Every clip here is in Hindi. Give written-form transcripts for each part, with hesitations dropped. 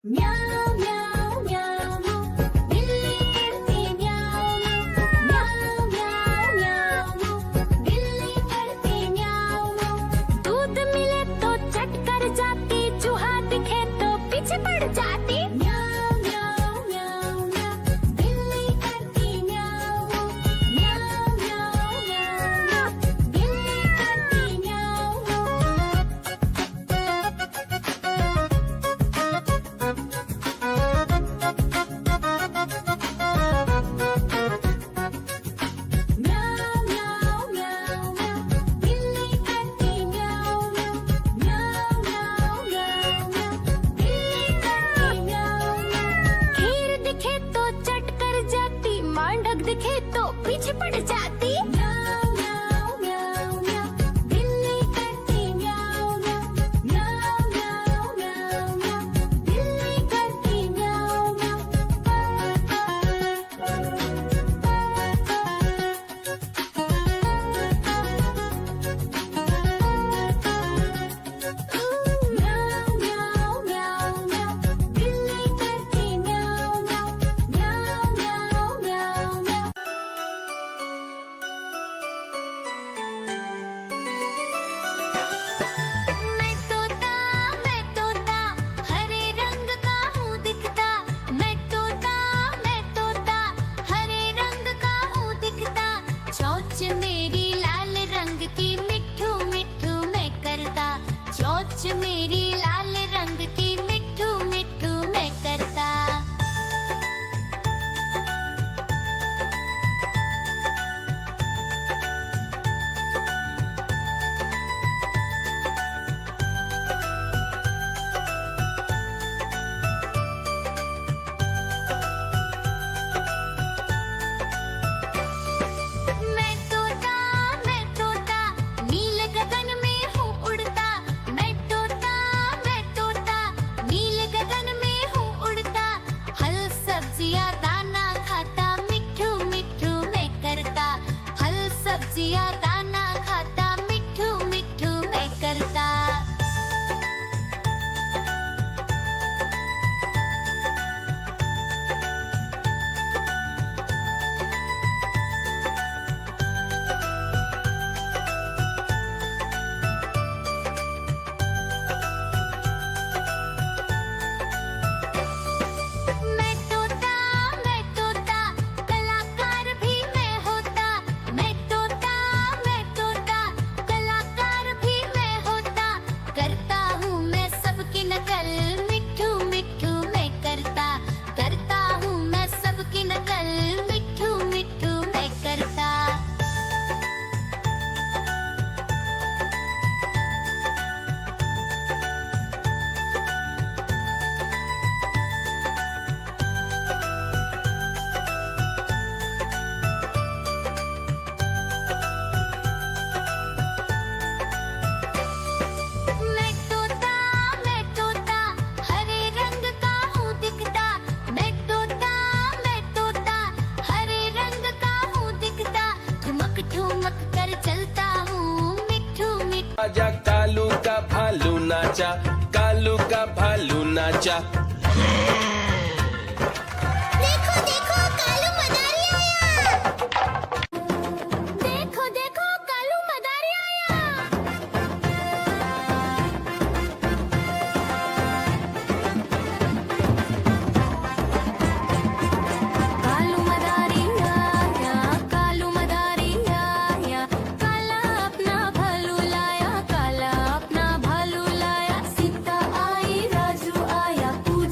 म्याऊं म्याऊं म्याऊं बिल्ली करती म्याऊं म्याऊं म्याऊं म्याऊं बिल्ली करती म्याऊं। दूध मिले तो चट कर जाती, चूहा दिखे तो पीछे पड़ जाती। म्याऊं म्याऊं म्याऊं म्याऊं बिल्ली करती म्याऊं म्याऊं म्याऊं म्याऊं बिल्ली करती म्याऊं। म्याऊं म्याऊं म्याऊं म्याऊं बिल्ली करती म्याऊं म्याऊं म्याऊं म्याऊं म्याऊं बिल्ली करती म्याऊं। खीर दिखे तो चट कर जाती, मांडक दिखे तो पीछे पड़ जाती। म्याऊं म्याऊं म्याऊं म्याऊं बिल्ली करती म्याऊं म्याऊं म्याऊं म्याऊं म्याऊं म्याऊं बिल्ली करती म्याऊं म्याऊं म्याऊं म्याऊं म्याऊं बिल्ली करती म्याऊं म्याऊं म्याऊं म्याऊं म्याऊं म्याऊं। मैं तोता हरे रंग का हूँ दिखता। मैं तोता हरे रंग का हूँ दिखता। चोंच मेरी लाल रंग की मिट्ठू मिट्ठू मैं करता। चोंच मेरी लाल रंग की मिट्ठू मिट्ठू मैं करता। मैं तोता नील गगन में हूँ उड़ता। मैं तोता नील गगन में हूँ उड़ता। फल सब्जियाँ दाना खाता, मिट्ठू मिट्ठू मैं करता। फल सब्जियाँ दाना खाता, मिट्ठू मिट्ठू मैं करता। मैं तोता कलाकार भी मैं होता। मैं तोता कलाकार भी मैं होता। करता हूँ मैं सबकी नकल, मिट्ठू मिट्ठू मैं करता। करता हूँ मैं सबकी नकल, मिट्ठू मिट्ठू मैं करता। मैं तोता हरे रंग का हूँ दिखता। मैं तोता हरे रंग का हूँ दिखता। ठुमक ठुमक कर चलता हूँ, मिट्ठू मिट्ठू। आजा कालू का भालू नाचा, कालू का भालू नाचा। देखो देखो कालू मदारी आया। देखो देखो कालू मदारी आया। कालू मदारी आया, कालू मदारी आया। काला अपना भालू लाया, काला अपना भालू लाया। सीता आई राजू आया, पूजा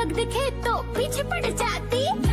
डग दिखे तो पीछे पड़ जाती।